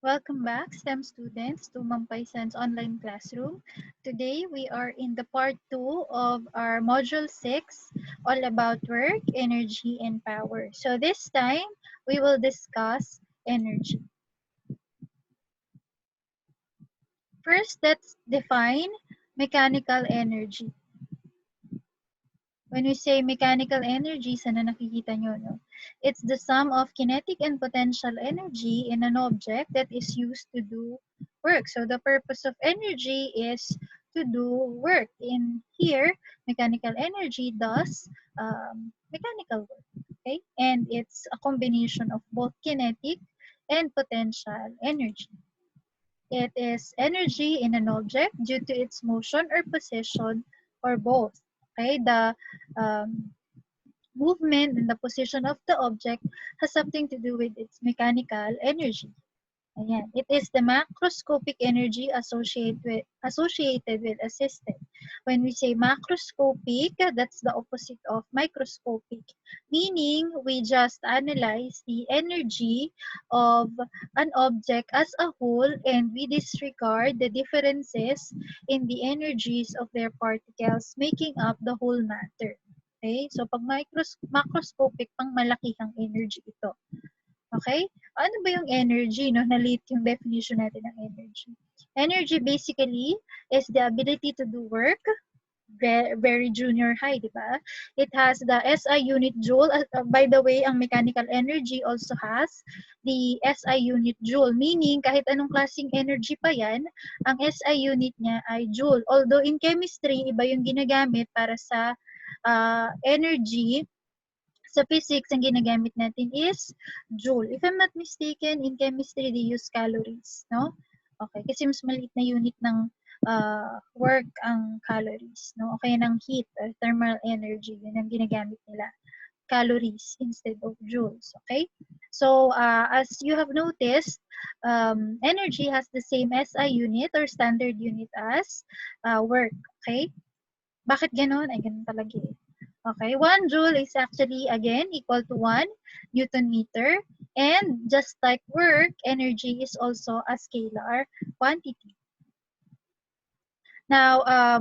Welcome back, STEM students, to Mampaisan's online classroom. Today, we are in the part 2 of our Module 6, all about work, energy, and power. So this time, we will discuss energy. First, let's define mechanical energy. When we say mechanical energy, sana nakikita nyo, no? It's the sum of kinetic and potential energy in an object that is used to do work. So the purpose of energy is to do work. In here, mechanical energy does mechanical work. Okay? And it's a combination of both kinetic and potential energy. It is energy in an object due to its motion or position or both. Okay, the movement and the position of the object has something to do with its mechanical energy. Ayan. It is the macroscopic energy associated with a system. When we say macroscopic, that's the opposite of microscopic, meaning we just analyze the energy of an object as a whole and we disregard the differences in the energies of their particles making up the whole matter. Okay? So pag macroscopic, pang malakihang energy ito. Okay? Ano ba yung energy, no? Na-late yung definition natin ng energy. Energy basically is the ability to do work, very junior high, di ba? It has the SI unit joule. By the way, ang mechanical energy also has the SI unit joule, meaning kahit anong klaseng energy pa yan, ang SI unit niya ay joule. Although in chemistry, iba yung ginagamit para sa energy. Sa physics, ang ginagamit natin is joule. If I'm not mistaken, in chemistry, they use calories, no? Okay, kasi mas maliit na unit ng work ang calories, no? Okay, ng heat or thermal energy, yun ang ginagamit nila. Calories instead of joules, okay? So, as you have noticed, energy has the same SI unit or standard unit as work, okay? Bakit ganon? Ay, ganon talaga eh. Okay, 1 joule is actually, again, equal to 1 Newton meter. And just like work, energy is also a scalar quantity. Now,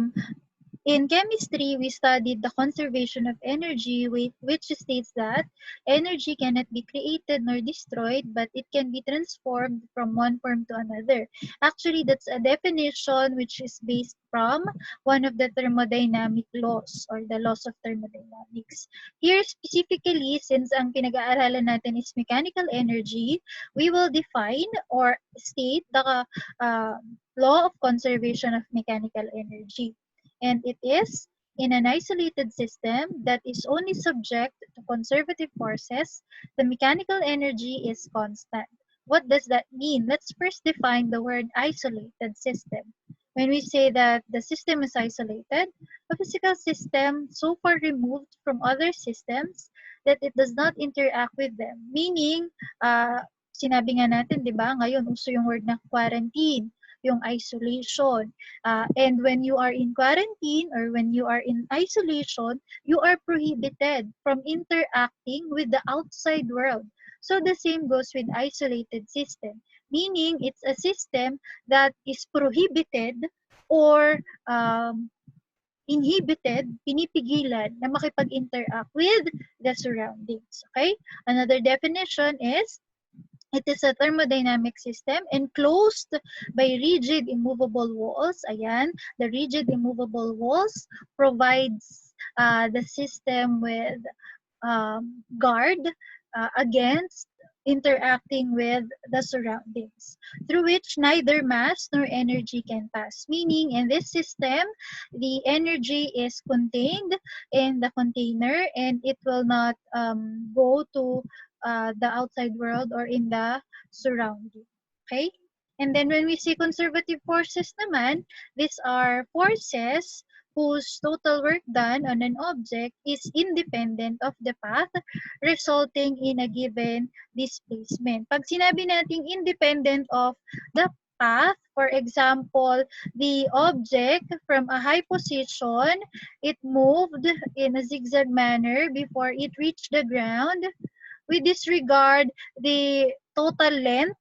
in chemistry, we studied the conservation of energy, which states that energy cannot be created nor destroyed, but it can be transformed from one form to another. Actually, that's a definition which is based from one of the thermodynamic laws or the laws of thermodynamics. Here specifically, since ang pinag-aaralan natin is mechanical energy, we will define or state the law of conservation of mechanical energy. And it is in an isolated system that is only subject to conservative forces, the mechanical energy is constant. What does that mean? Let's first define the word isolated system. When we say that the system is isolated, a physical system so far removed from other systems that it does not interact with them. Meaning, sinabi nga natin, di ba, ngayon uso yung word na quarantine, yung isolation. And when you are in quarantine or when you are in isolation, you are prohibited from interacting with the outside world. So the same goes with isolated system, meaning it's a system that is prohibited or inhibited, pinipigilan na makipag-interact with the surroundings. Okay? Another definition is it is a thermodynamic system enclosed by rigid immovable walls. Ayan, the rigid immovable walls provides the system with guard against interacting with the surroundings, through which neither mass nor energy can pass. Meaning, in this system, the energy is contained in the container and it will not go to the outside world or in the surrounding. Okay? And then when we see conservative forces naman, these are forces whose total work done on an object is independent of the path resulting in a given displacement. Pag sinabi nating independent of the path, for example, the object from a high position, it moved in a zigzag manner before it reached the ground. We disregard the total length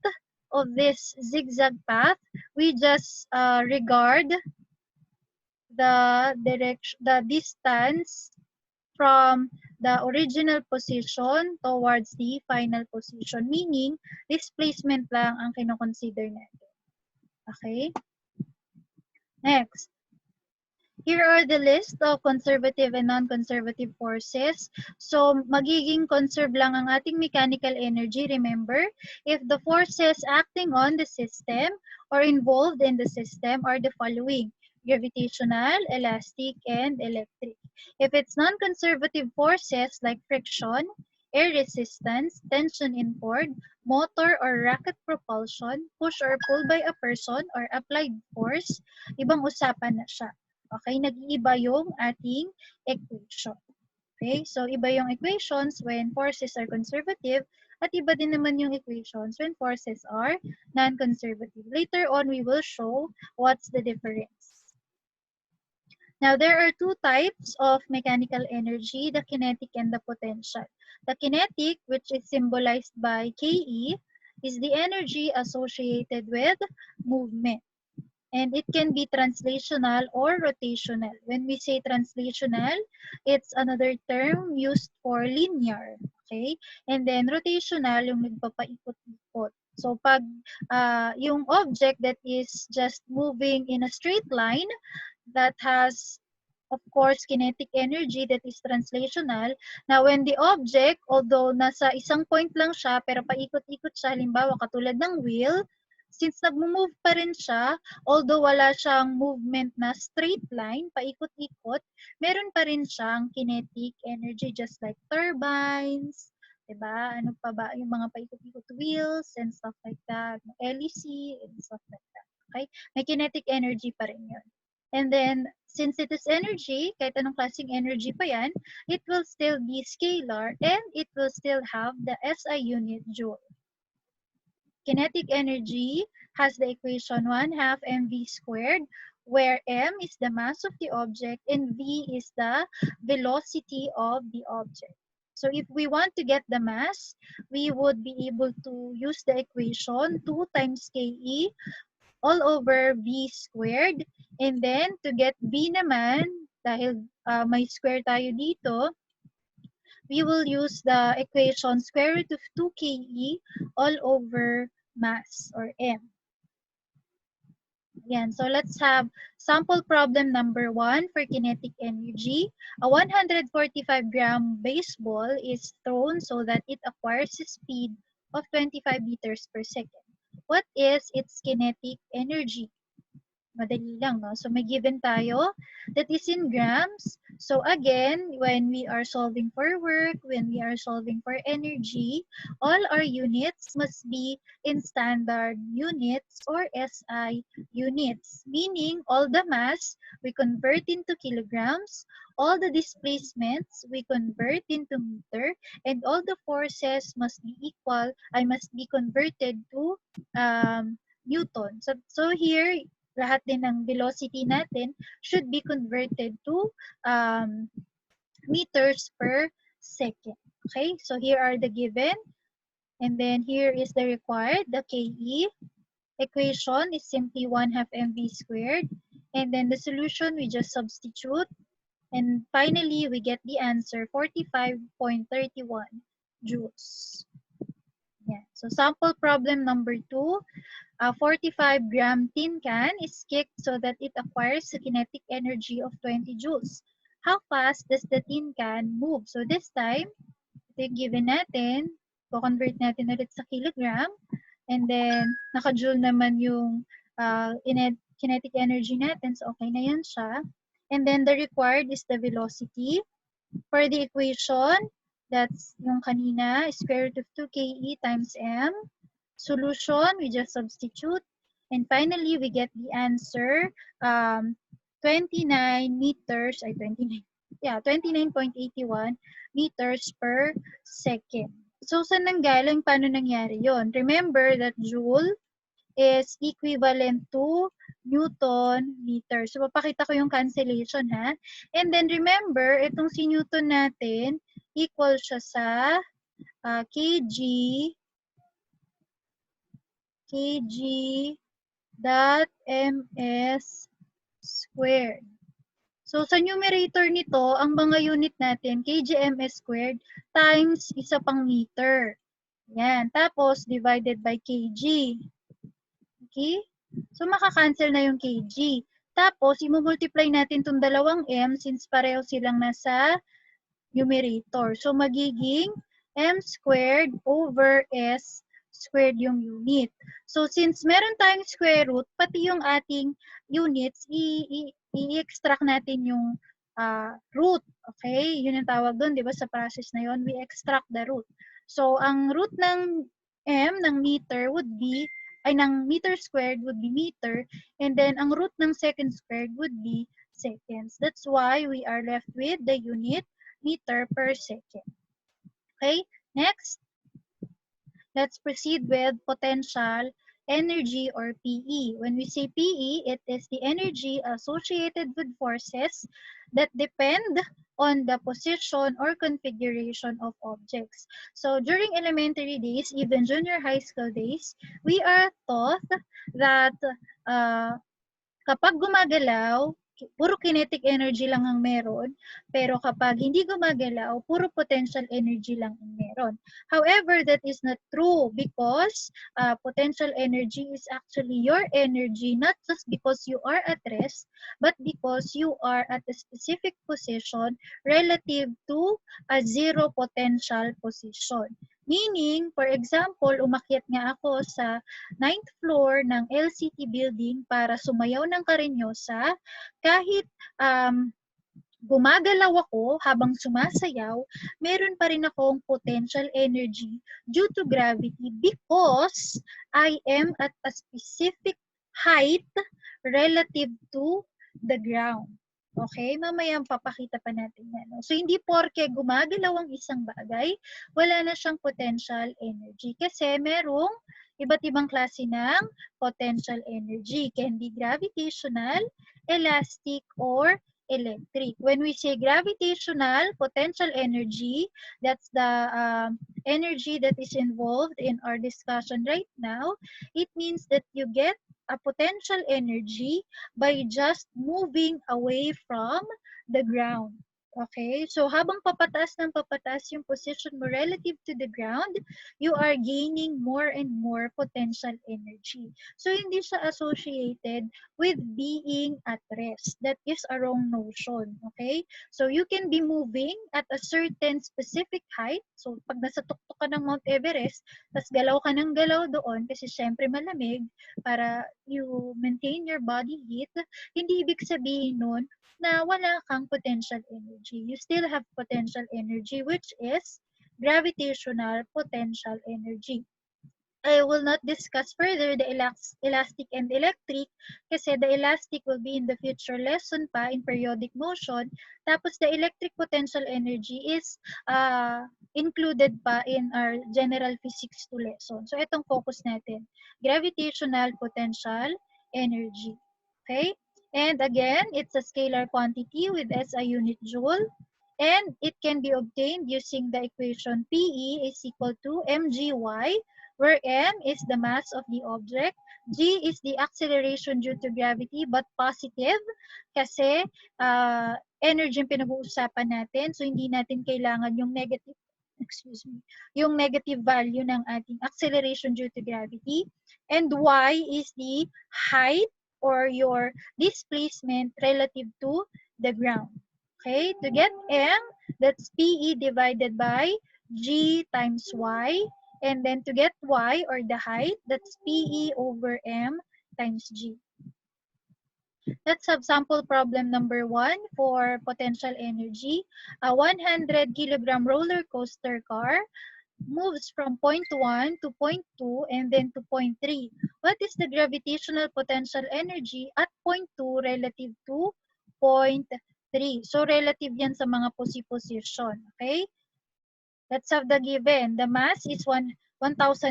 of this zigzag path, we just regard the distance from the original position towards the final position. Meaning, displacement lang ang kinoconsider natin. Okay? Next. Here are the list of conservative and non-conservative forces. So, magiging conserve lang ang ating mechanical energy. Remember, if the forces acting on the system or involved in the system are the following: gravitational, elastic, and electric. If it's non-conservative forces like friction, air resistance, tension in cord, motor or rocket propulsion, push or pull by a person, or applied force, ibang usapan na siya. Okay, nag-iiba yung ating equation. Okay, so iba yung equations when forces are conservative at iba din naman yung equations when forces are non-conservative. Later on, we will show what's the difference. Now, there are two types of mechanical energy, the kinetic and the potential. The kinetic, which is symbolized by Ke, is the energy associated with movement. And it can be translational or rotational. When we say translational, it's another term used for linear. Okay? And then rotational, yung nagpapaikot-ikot. So pag yung object that is just moving in a straight line that has of course kinetic energy that is translational. Now when the object, although nasa isang point lang siya pero paikot-ikot siya, halimbawa katulad ng wheel, since nag-move pa rin siya, although wala siyang movement na straight line, paikot-ikot, meron pa rin siyang kinetic energy just like turbines, diba? Ano pa ba? Yung mga paikot-ikot wheels and stuff like that. LEC and stuff like that. Okay? May kinetic energy pa rin yun. And then, since it is energy, kahit anong klaseng energy pa yan, it will still be scalar and it will still have the SI unit joule. Kinetic energy has the equation 1/2 mv squared, where m is the mass of the object and v is the velocity of the object. So if we want to get the mass, we would be able to use the equation 2 times Ke all over v squared. And then, to get v naman, dahil may square tayo dito, we will use the equation square root of 2Ke all over mass or m. Yan. So let's have sample problem number 1 for kinetic energy. A 145-gram baseball is thrown so that it acquires a speed of 25 meters per second. What is its kinetic energy? Madali lang, no? So may given tayo that is in grams. So again, when we are solving for work, when we are solving for energy, all our units must be in standard units or SI units. Meaning, all the mass we convert into kilograms, all the displacements we convert into meter, and all the forces must be equal, must be converted to Newton. So here, lahat din ng velocity natin should be converted to meters per second. Okay, so here are the given. And then here is the required, the Ke. Equation is simply 1/2 mv squared. And then the solution, we just substitute. And finally, we get the answer, 45.31 joules. Yeah. So sample problem number 2. A 45-gram tin can is kicked so that it acquires a kinetic energy of 20 joules. How fast does the tin can move? So this time, ito yung given natin. Co-convert natin ulit sa kilogram. And then, naka-joule naman yung kinetic energy natin. So okay na yan siya. And then the required is the velocity. For the equation, that's yung kanina, square root of 2Ke times m. Solution, we just substitute. And finally, we get the answer, 29 meters, 29.81 meters per second. So, saan nanggaling? Paano nangyari yon? Remember that joule is equivalent to Newton meter. So, papakita ko yung cancellation, ha? And then, remember, itong si Newton natin, equal siya sa kg kg dot ms squared. So, sa numerator nito, ang mga unit natin, kgms squared times isa pang meter. Yan. Tapos, divided by kg. Okay? So, makakancel na yung kg. Tapos, imumultiply natin itong dalawang m since pareho silang nasa numerator. So, magiging m squared over s squared yung unit. So, since meron tayong square root, pati yung ating units, i-extract natin yung root. Okay? Yun ang tawag doon, di ba? Sa process na yun, we extract the root. So, ang root ng m ng meter would be, ay ng meter squared would be meter, and then ang root ng second squared would be seconds. That's why we are left with the unit meter per second. Okay, next, let's proceed with potential energy or PE. When we say PE, it is the energy associated with forces that depend on the position or configuration of objects. So during elementary days, even junior high school days, we are taught that uh, kapag gumagalaw, puro kinetic energy lang ang meron, pero kapag hindi gumagalaw, puro potential energy lang ang meron. However, that is not true because potential energy is actually your energy not just because you are at rest, but because you are at a specific position relative to a zero potential position. Meaning, for example, umakyat nga ako sa 9th floor ng LCT building para sumayaw ng Karinyosa, kahit gumagalaw ako habang sumasayaw, meron pa rin akong potential energy due to gravity because I am at a specific height relative to the ground. Okay? Mamaya papakita pa natin yan. So, hindi porke gumagalaw ang isang bagay, wala na siyang potential energy. Kasi merong iba't ibang klase ng potential energy. Can be gravitational, elastic, or electric. When we say gravitational potential energy, that's the energy that is involved in our discussion right now. It means that you get a potential energy by just moving away from the ground. Okay? So, habang papataas ng papataas yung position mo relative to the ground, you are gaining more and more potential energy. So, hindi siya associated with being at rest. That is a wrong notion. Okay? So, you can be moving at a certain specific height. So, pag nasa tuktok ka ng Mount Everest, tas galaw ka ng galaw doon kasi syempre malamig, para you maintain your body heat, hindi ibig sabihin nun na wala kang potential energy. You still have potential energy, which is gravitational potential energy. I will not discuss further the elastic and electric kasi the elastic will be in the future lesson pa in periodic motion. Tapos the electric potential energy is included pa in our general physics 2 lesson. So itong focus natin, gravitational potential energy. Okay? And again, it's a scalar quantity with SI unit joule. And it can be obtained using the equation PE is equal to mgy, where m is the mass of the object, g is the acceleration due to gravity but positive kasi energy yung pinag-uusapan natin. So, hindi natin kailangan yung negative, yung negative value ng ating acceleration due to gravity. And y is the height or your displacement relative to the ground. Okay, to get m, that's PE divided by g times y. And then to get y or the height, that's PE over m times g. Let's have sample problem number 1 for potential energy. A 100 kilogram roller coaster car moves from point 1 to point 2 and then to point 3. What is the gravitational potential energy at point 2 relative to point 3? So relative yan sa mga position. Okay? Let's have the given. The mass is 1,000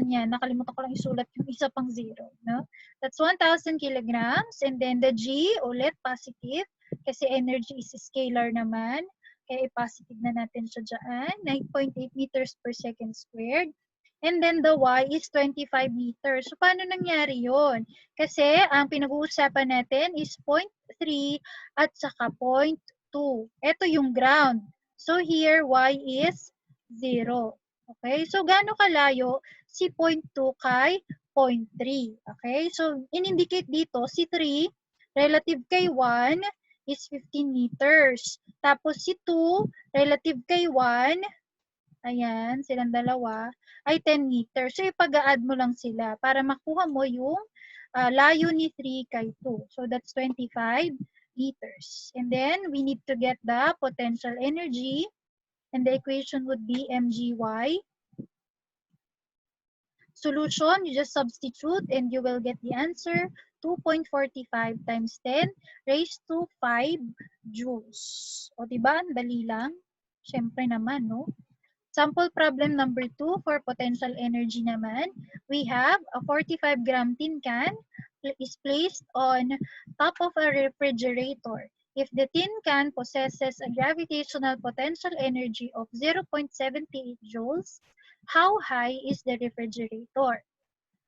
yan. Nakalimutan ko lang isulat yung isa pang zero. No? That's 1,000 kilograms. And then the G, ulit positive. Kasi energy is scalar naman. Kaya i-positive na natin siya dyan. 9.8 meters per second squared. And then the y is 25 meters. So, paano nangyari yon? Kasi, ang pinag-uusapan natin is 0.3 at saka 0.2. Ito yung ground. So, here, y is 0. Okay? So, gaano kalayo si 0.2 kay 0.3? Okay? So, in-indicate dito, si 3 relative kay 1 is 15 meters. Tapos, si 2 relative kay 1, ayan, silang dalawa, ay 10 meters. So, ipag-a-add mo lang sila para makuha mo yung layo ni 3 kay 2. So, that's 25 meters. And then, we need to get the potential energy. And the equation would be mgy. Solution, you just substitute and you will get the answer 2.45 times 10 raised to 5 joules. O, diba? Ang dali lang. Siyempre naman, no? Sample problem number 2 for potential energy naman. We have a 45-gram tin can is placed on top of a refrigerator. If the tin can possesses a gravitational potential energy of 0.78 joules, how high is the refrigerator?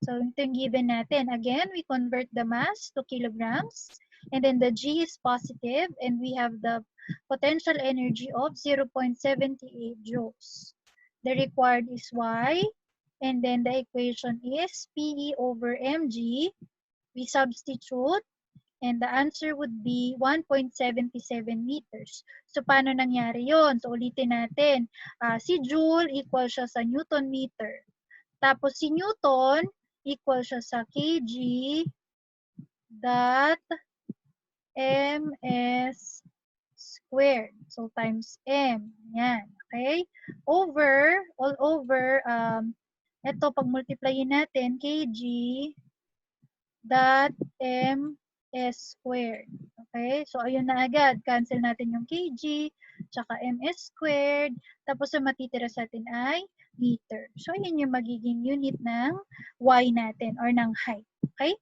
So, ito yung given natin. Again, we convert the mass to kilograms. And then the G is positive. And we have the potential energy of 0.78 joules. The required is Y. And then the equation is PE over mg. We substitute. And the answer would be 1.77 meters. So, paano nangyari yon? So, ulitin natin. Si Joule equal siya sa Newton meter. Tapos si Newton, equal siya sa kg dot ms squared. So, times m. Yan. Okay? Over, all over, ito, pag multiplyin natin, kg dot ms squared. Okay? So, ayun na agad. Cancel natin yung kg, tsaka ms squared. Tapos, ang matitira sa atin ay meter. So, yun yung magiging unit ng y natin or ng height. Okay?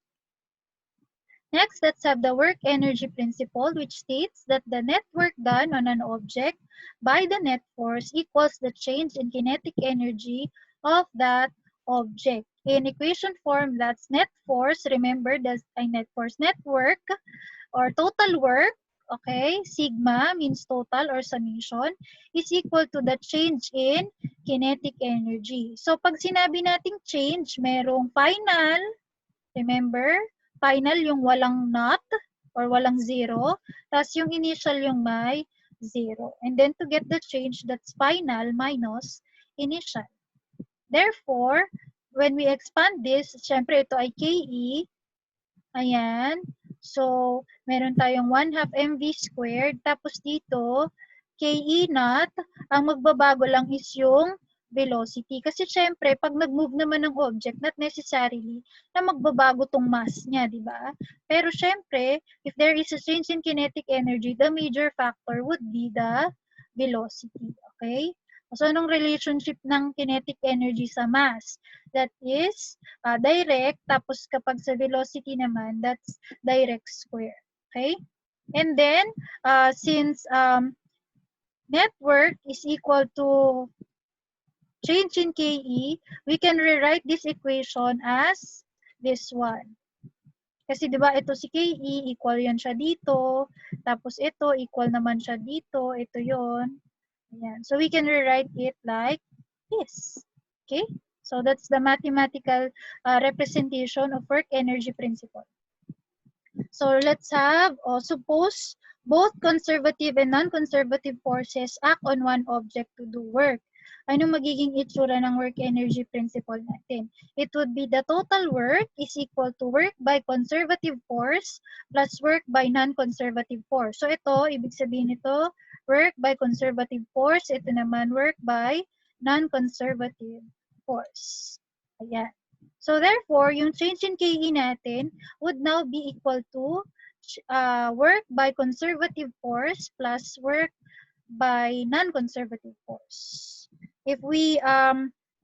Next, let's have the work energy principle, which states that the net work done on an object by the net force equals the change in kinetic energy of that object. In equation form, that's net force. Remember, that's a net force. Net work or total work, okay, sigma means total or summation, is equal to the change in kinetic energy. So, pag sinabi nating change, merong final, remember, final yung walang not or walang zero, tapos yung initial yung may zero. And then to get the change, that's final minus initial. Therefore, when we expand this, syempre ito ay KE, ayan. So, meron tayong 1/2 mv squared. Tapos dito, KE naught, ang magbabago lang is yung velocity. Kasi syempre, pag nag-move naman ng object, not necessarily na magbabago tong mass niya, di ba? Pero syempre, if there is a change in kinetic energy, the major factor would be the velocity. Okay? So, anong relationship ng kinetic energy sa mass? That is direct, tapos kapag sa velocity naman, that's direct square. Okay? And then, since network is equal to change in KE, we can rewrite this equation as this one. Kasi 'di ba ito si KE, equal 'yan siya dito, tapos ito equal naman siya dito, ito 'yon. Ayan. So we can rewrite it like this. Okay? So that's the mathematical representation of work energy principle. So let's have, suppose both conservative and non-conservative forces act on one object to do work. Ano magiging itsura ng work energy principle natin? It would be the total work is equal to work by conservative force plus work by non-conservative force. So ito, ibig sabihin nito, work by conservative force. Ito naman, work by non-conservative force. Ayan. So therefore, yung change in KE natin would now be equal to work by conservative force plus work by non-conservative force. If we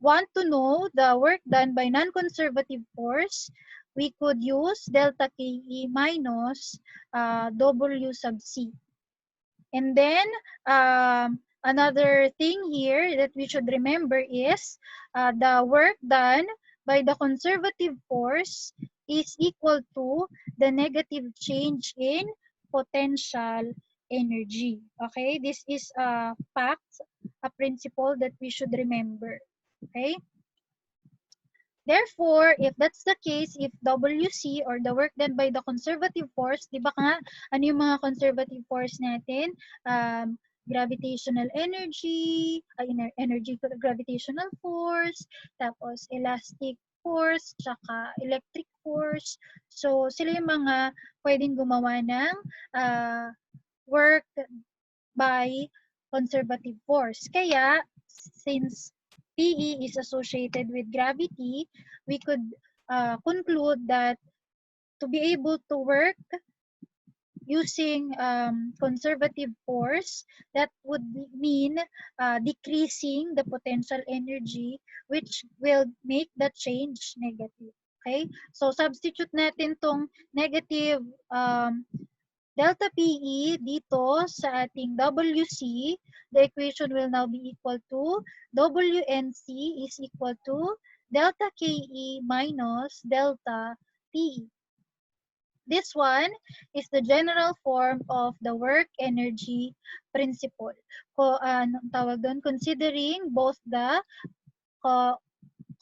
want to know the work done by non-conservative force, we could use delta KE minus W sub C. And then, Another thing here that we should remember is the work done by the conservative force is equal to the negative change in potential energy. Okay, this is a fact, a principle that we should remember. Okay. Therefore, if that's the case, if WC or the work done by the conservative force, di ba nga, ano yung mga conservative force natin? Gravitational energy, energy gravitational force, tapos elastic force, tsaka electric force. So, sila yung mga pwedeng gumawa ng work by conservative force. Kaya, since PE is associated with gravity, we could conclude that to be able to work using conservative force, that would mean decreasing the potential energy, which will make the change negative. Okay? So, substitute natin tong negative delta PE dito sa ating WC, the equation will now be equal to WNC is equal to delta KE minus delta PE. This one is the general form of the work energy principle. Anong tawag doon? Considering both the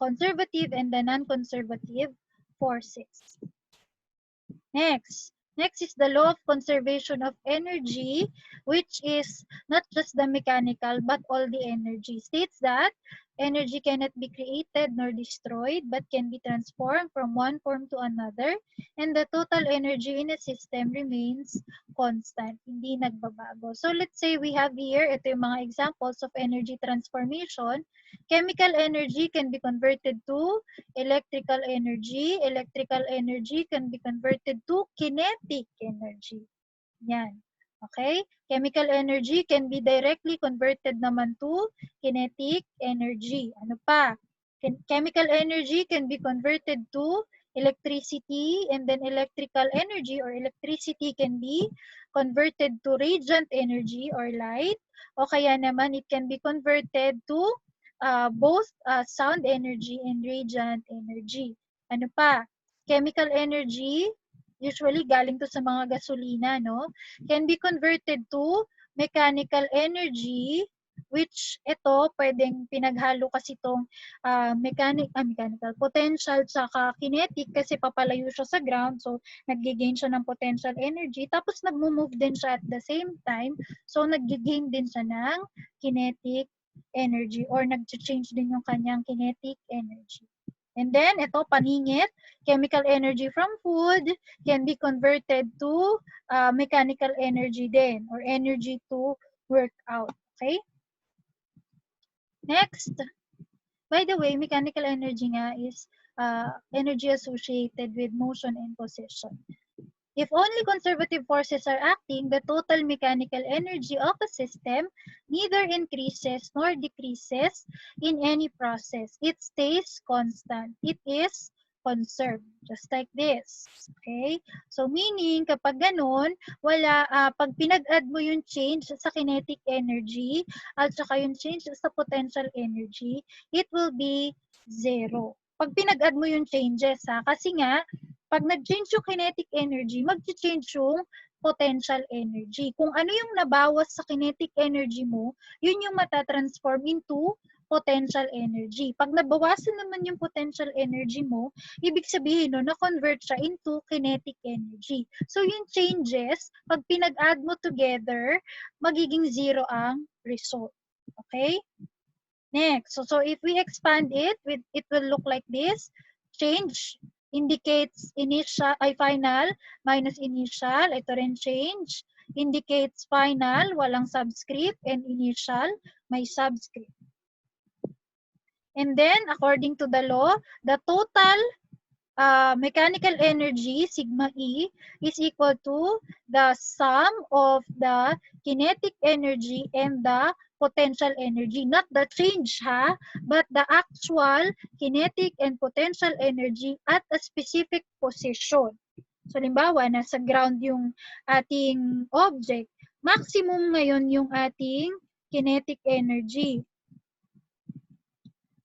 conservative and the non-conservative forces. Next is the law of conservation of energy, which is not just the mechanical but all the energy. States that energy cannot be created nor destroyed but can be transformed from one form to another, and the total energy in a system remains constant, hindi nagbabago. So let's say we have here, ito yung mga examples of energy transformation. Chemical energy can be converted to electrical energy. Electrical energy can be converted to kinetic energy. Yan. Okay? Chemical energy can be directly converted naman to kinetic energy. Ano pa? Chemical energy can be converted to electricity, and then electrical energy or electricity can be converted to radiant energy or light, o kaya naman it can be converted to both sound energy and radiant energy. Ano pa? Chemical energy, usually galing to sa mga gasolina, no? Can be converted to mechanical energy, which ito, pwedeng pinaghalo kasi itong mechanical potential tsaka kinetic kasi papalayo siya sa ground. So, nag-gain siya ng potential energy. Tapos, nag-move din siya at the same time. So, nag-gain din siya ng kinetic energy or nag-change din yung kanyang kinetic energy. And then, ito, paningit, chemical energy from food can be converted to mechanical energy din or energy to work out. Okay? Next, by the way, mechanical energy nga is energy associated with motion and position. If only conservative forces are acting, the total mechanical energy of a system neither increases nor decreases in any process. It stays constant. It is conserved, just like this. Okay? So, meaning, kapag ganun, pag pinag-add mo yung change sa kinetic energy at saka yung change sa potential energy, it will be zero. Pag pinag-add mo yung changes, kasi nga, pag nag-change yung kinetic energy, mag-change yung potential energy. Kung ano yung nabawas sa kinetic energy mo, yun yung matatransform into potential energy. Pag nabawasan naman yung potential energy mo, ibig sabihin no, na-convert siya into kinetic energy. So yung changes, pag pinag-add mo together, magiging zero ang result. Okay? Next, so if we expand it, it will look like this. Change indicates final minus initial. Ito rin change. Indicates final, walang subscript, and initial, may subscript. And then, according to the law, the total mechanical energy, sigma E, is equal to the sum of the kinetic energy and the potential energy. Not the change, but the actual kinetic and potential energy at a specific position. So, halimbawa, nasa ground yung ating object. Maximum ngayon yung ating kinetic energy.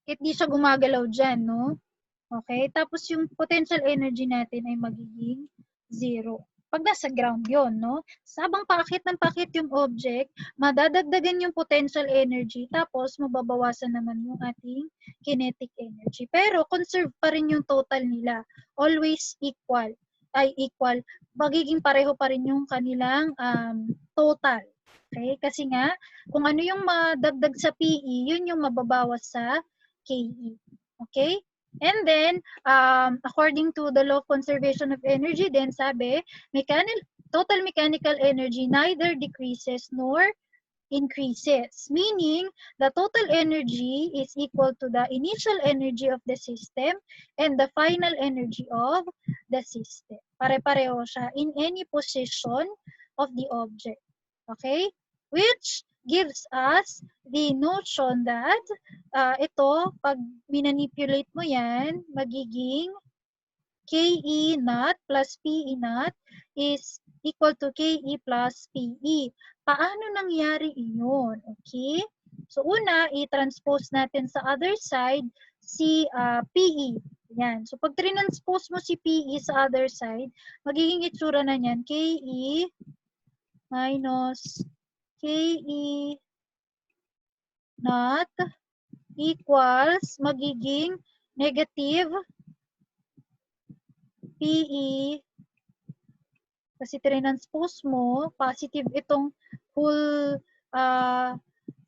Hindi siya gumagalaw dyan, no? Okay? Tapos yung potential energy natin ay magiging 0. Pag nasa ground yon, no? Sabang paakit ng paakit yung object, madadagdagan yung potential energy, tapos mababawasan naman yung ating kinetic energy. Pero conserve pa rin yung total nila. Always equal. Magiging pareho pa rin yung kanilang total. Okay? Kasi nga, kung ano yung madagdag sa PE, yun yung mababawas sa KE. Okay? And then, according to the law of conservation of energy, then sabi, total mechanical energy neither decreases nor increases, meaning the total energy is equal to the initial energy of the system and the final energy of the system. Pare-pareho siya in any position of the object. Okay? Which gives us the notion that ito, pag minanipulate mo yan, magiging KE naught plus PE naught is equal to KE plus PE. Paano nangyari iyon? Okay? So, una, i-transpose natin sa other side si PE. Yan. So, pag transpose mo si PE sa other side, magiging itsura na niyan, KE minus KE naught equals magiging negative PE kasi transpose mo, positive itong whole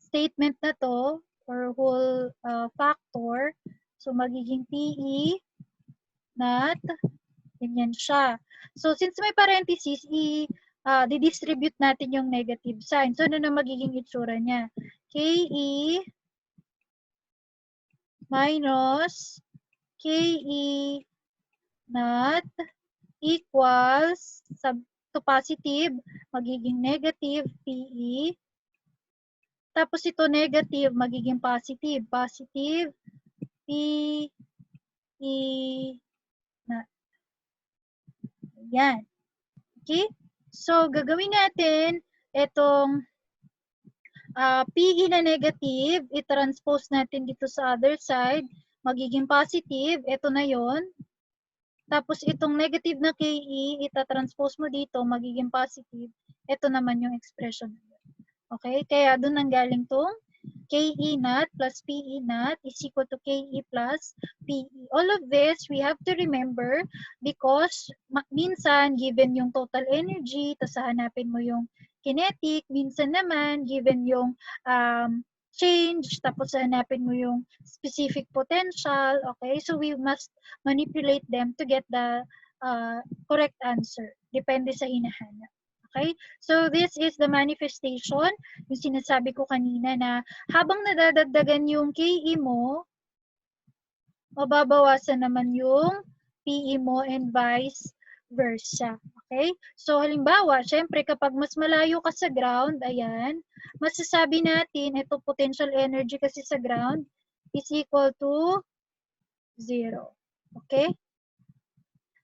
statement na to or whole factor. So, magiging PE naught, ganyan siya. So, since may parenthesis, di-distribute natin yung negative sign. So, ano na magiging itsura niya? KE minus KE naught equals to positive, magiging negative PE. Tapos ito negative, magiging positive. Positive PE naught. Yan. Okay? So, gagawin natin itong PE na negative, i-transpose natin dito sa other side, magiging positive, ito na yon. Tapos itong negative na KE, ita-transpose mo dito, magiging positive, ito naman yung expression. Okay? Kaya doon nanggaling tong KE naught plus PE naught is equal to KE plus PE. All of this, we have to remember because minsan, given yung total energy, tapos hanapin mo yung kinetic, minsan naman, given yung change, tapos hanapin mo yung specific potential, okay? So, we must manipulate them to get the correct answer. Depende sa hinahanap. Okay? So, this is the manifestation, yung sinasabi ko kanina na habang nadadagdagan yung KE mo, mababawasan naman yung PE mo and vice versa. Okay? So, halimbawa, syempre kapag mas malayo ka sa ground, ayan, masasabi natin, ito potential energy kasi sa ground is equal to 0. Okay?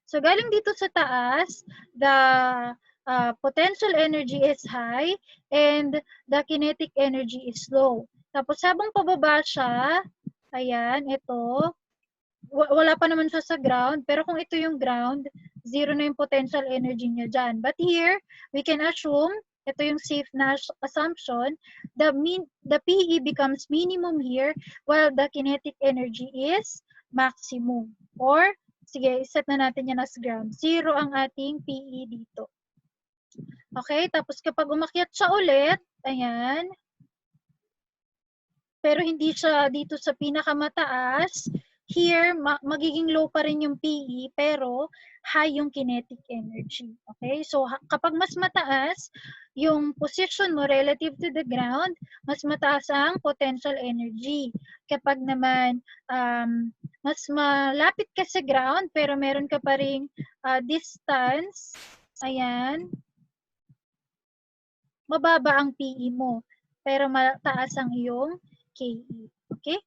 So, galing dito sa taas, the potential energy is high and the kinetic energy is low. Tapos habang pababa siya, ayan, ito, wala pa naman siya sa ground, pero kung ito yung ground, 0 na yung potential energy niya dyan. But here, we can assume, ito yung safe na assumption, the PE becomes minimum here while the kinetic energy is maximum. Or, sige, set na natin yan as ground. 0 ang ating PE dito. Okay, tapos kapag umakyat siya ulit, ayan, pero hindi siya dito sa pinakamataas, here, magiging low pa rin yung PE, pero high yung kinetic energy. Okay, so kapag mas mataas, yung position mo relative to the ground, mas mataas ang potential energy. Kapag naman, mas malapit ka sa ground, pero meron ka pa ring distance, ayan, mababa ang PE mo, pero mataas ang iyong KE. Okay?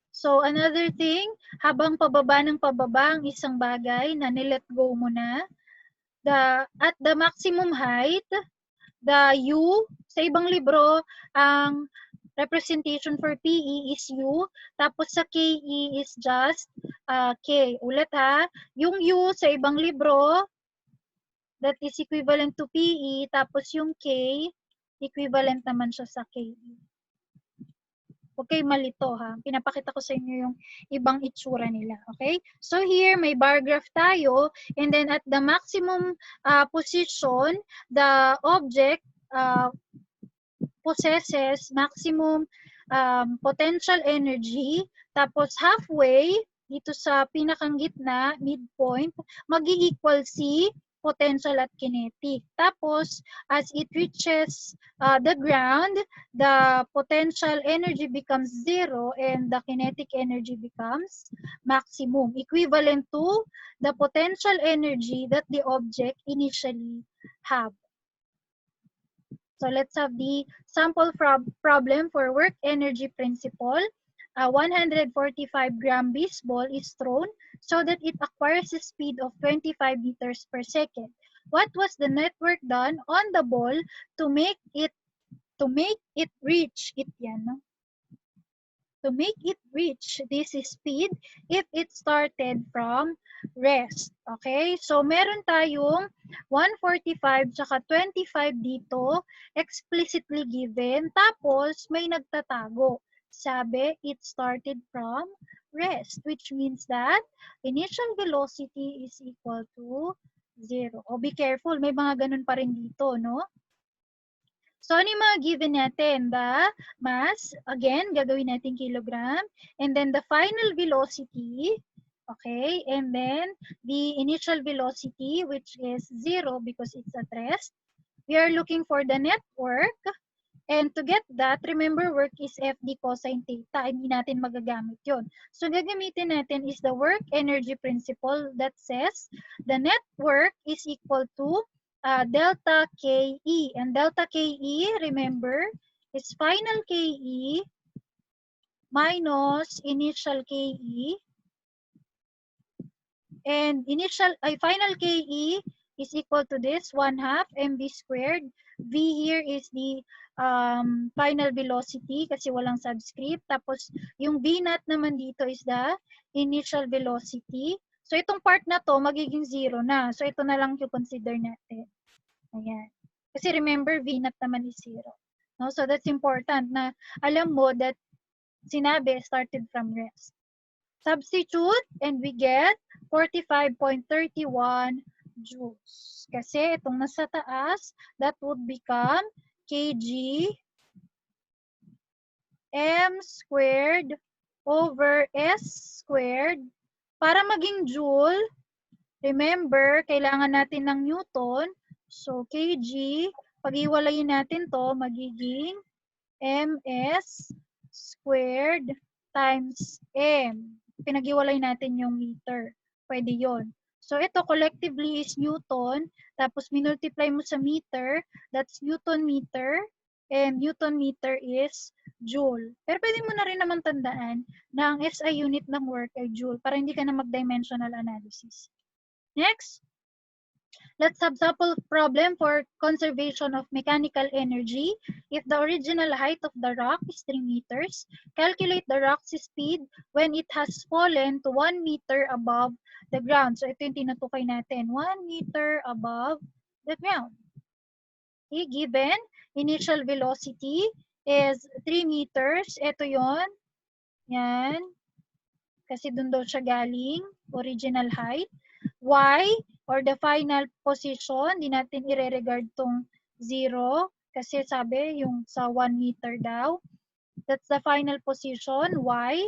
So, another thing, habang pababa ng pababa ang isang bagay na nilet go mo na, at the maximum height, The U, sa ibang libro, ang representation for PE is U, tapos sa KE is just K. Ulit ha, yung U sa ibang libro, that is equivalent to PE, tapos yung K, equivalent naman siya sa KE. Huwag kayo malito ha. Pinapakita ko sa inyo yung ibang itsura nila. Okay? So here, may bar graph tayo. And then at the maximum position, the object possesses maximum potential energy. Tapos halfway, dito sa pinakang gitna, midpoint, mag-equal si potential at kinetic. Tapos, as it reaches the ground, the potential energy becomes zero and the kinetic energy becomes maximum, equivalent to the potential energy that the object initially have. So let's have the sample problem for work energy principle. A 145-gram baseball is thrown so that it acquires a speed of 25 meters per second. What was the net work done on the ball to make it reach it yan, no? To make it reach this speed if it started from rest. Okay? So, meron tayong 145 tsaka 25 dito, explicitly given. Tapos, may nagtatago. Sabi, it started from rest, which means that initial velocity is equal to 0. O, be careful, may mga ganun pa rin dito, no? So, ano yung mga given natin? The mass, again, gagawin natin kilogram. And then the final velocity, okay? And then the initial velocity, which is 0 because it's at rest. We are looking for the net work. And to get that, remember work is FD cosine theta. Hindi natin magagamit yon. So, gagamitin natin is the work energy principle that says the net work is equal to delta KE. And delta KE, remember, is final KE minus initial KE. And final KE is equal to this, 1/2 mv squared. V here is the final velocity kasi walang subscript. Tapos, yung V naught naman dito is the initial velocity. So, itong part na to, magiging 0 na. So, ito na lang yung consider natin. Ayan. Kasi remember, V naught naman is 0. No? So, that's important na alam mo that sinabi started from rest. Substitute and we get 45.31 joules. Kasi itong nasa taas, that would become kg m squared over s squared. Para maging joule, remember, kailangan natin ng Newton. So, kg, pag-iwalayin natin to, magiging ms squared times m. Pinag-iwalay natin yung meter. Pwede yon. So, ito collectively is Newton. Tapos, minultiply mo sa meter. That's Newton meter. And Newton meter is joule. Pero pwede mo na rin naman tandaan na ang SI unit ng work ay joule para hindi ka na mag-dimensional analysis. Next. Let's have sample problem for conservation of mechanical energy. If the original height of the rock is 3 meters, calculate the rock's speed when it has fallen to 1 meter above the ground. So, ito yung tinutukay natin. 1 meter above the ground. Okay, given initial velocity is 3 meters. Ito yon. Yan. Kasi dun daw siya galing. Original height. Y, or the final position, di natin i-regard tong 0 kasi sabi yung sa 1 meter daw. That's the final position, y,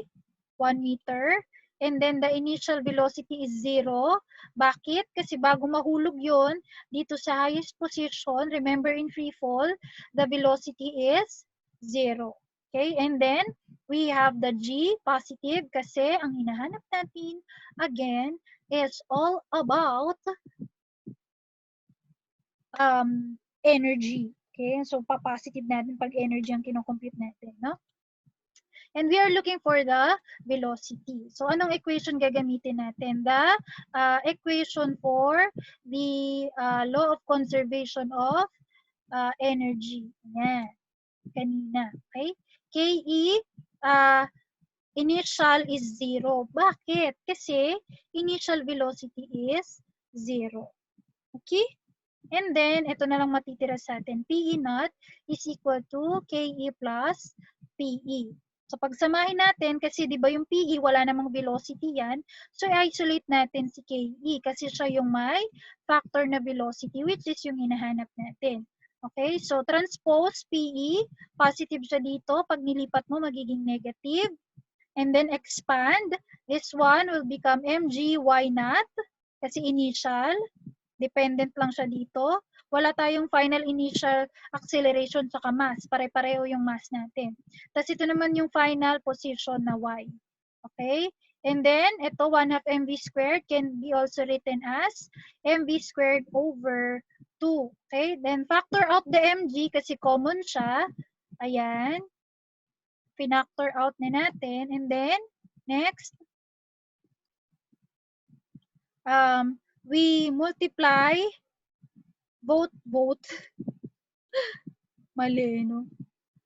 1 meter. And then the initial velocity is 0. Bakit? Kasi bago mahulog yon dito sa highest position, remember in free fall, the velocity is 0. Okay? And then, we have the G, positive, kasi ang hinahanap natin, again, is all about energy. Okay? So, pa-positive natin pag energy ang kinocompute natin, no? And we are looking for the velocity. So, anong equation gagamitin natin? The equation for the law of conservation of energy. Ayan, kanina. Okay? KE, uh, initial is 0. Bakit? Kasi initial velocity is 0. Okay? And then, ito na lang matitira sa atin. PE naught is equal to KE plus PE. So, pagsamahin natin, kasi di ba yung PE, wala namang velocity yan. So, isolate natin si KE kasi siya yung may factor na velocity, which is yung hinahanap natin. Okay? So, transpose PE, positive siya dito. Pag nilipat mo, magiging negative. And then, expand. This one will become mg y naught kasi initial. Dependent lang siya dito. Wala tayong final initial acceleration sa mass. Pare-pareho yung mass natin. Tapos ito naman yung final position na y. Okay? And then, ito 1 half mv squared can be also written as mv squared over 2. Okay? Then, factor out the mg kasi common siya. Ayan. Pinactor out na natin. And then, next, we multiply both mali, no?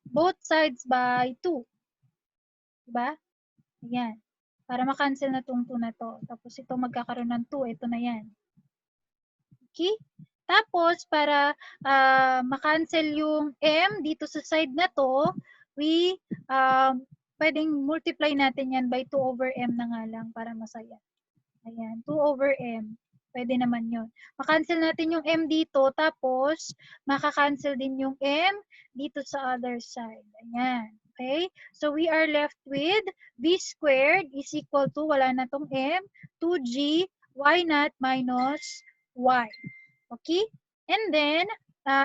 Both sides by 2. Diba? Ayan. Para makancel na itong 2 na to. Tapos ito magkakaroon ng 2. Ito na yan. Okay? Tapos, para makancel yung m dito sa side na to, we pwedeng multiply natin yan by 2 over m na nga lang para masaya. Ayan, 2 over m. Pwede naman yun. Makancel natin yung m dito, tapos makakancel din yung m dito sa other side. Ayan. Okay? So, we are left with b squared is equal to, wala na tong m, 2g y naught minus y. Okay? And then,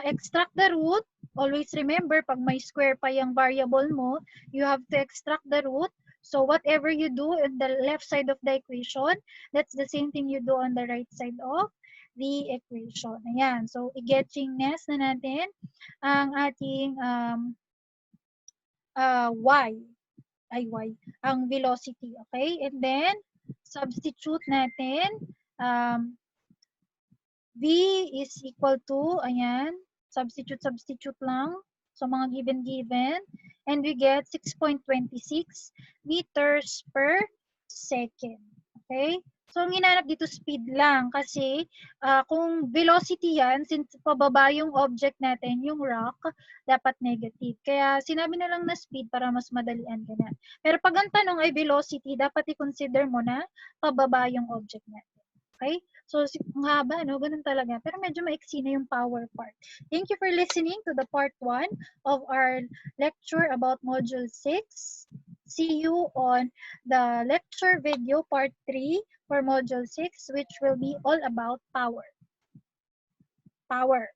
extract the root. Always remember, pag may square pa yung variable mo, you have to extract the root. So, whatever you do on the left side of the equation, that's the same thing you do on the right side of the equation. Ayan. So, i-getchingness na natin ang ating y. Ang velocity. Okay? And then, substitute natin V is equal to, ayan, substitute lang. So, mga given. And we get 6.26 meters per second. Okay? So, ang hinanap dito speed lang kasi kung velocity yan, since pababa yung object natin, yung rock, dapat negative. Kaya sinabi na lang na speed para mas madalian ka na. Pero pag ang tanong ay velocity, dapat i-consider mo na pababa yung object natin. Okay? So, ang haba, no? Ganun talaga. Pero medyo maiksi na yung power part. Thank you for listening to the part 1 of our lecture about Module 6. See you on the lecture video part 3 for Module 6, which will be all about power. Power.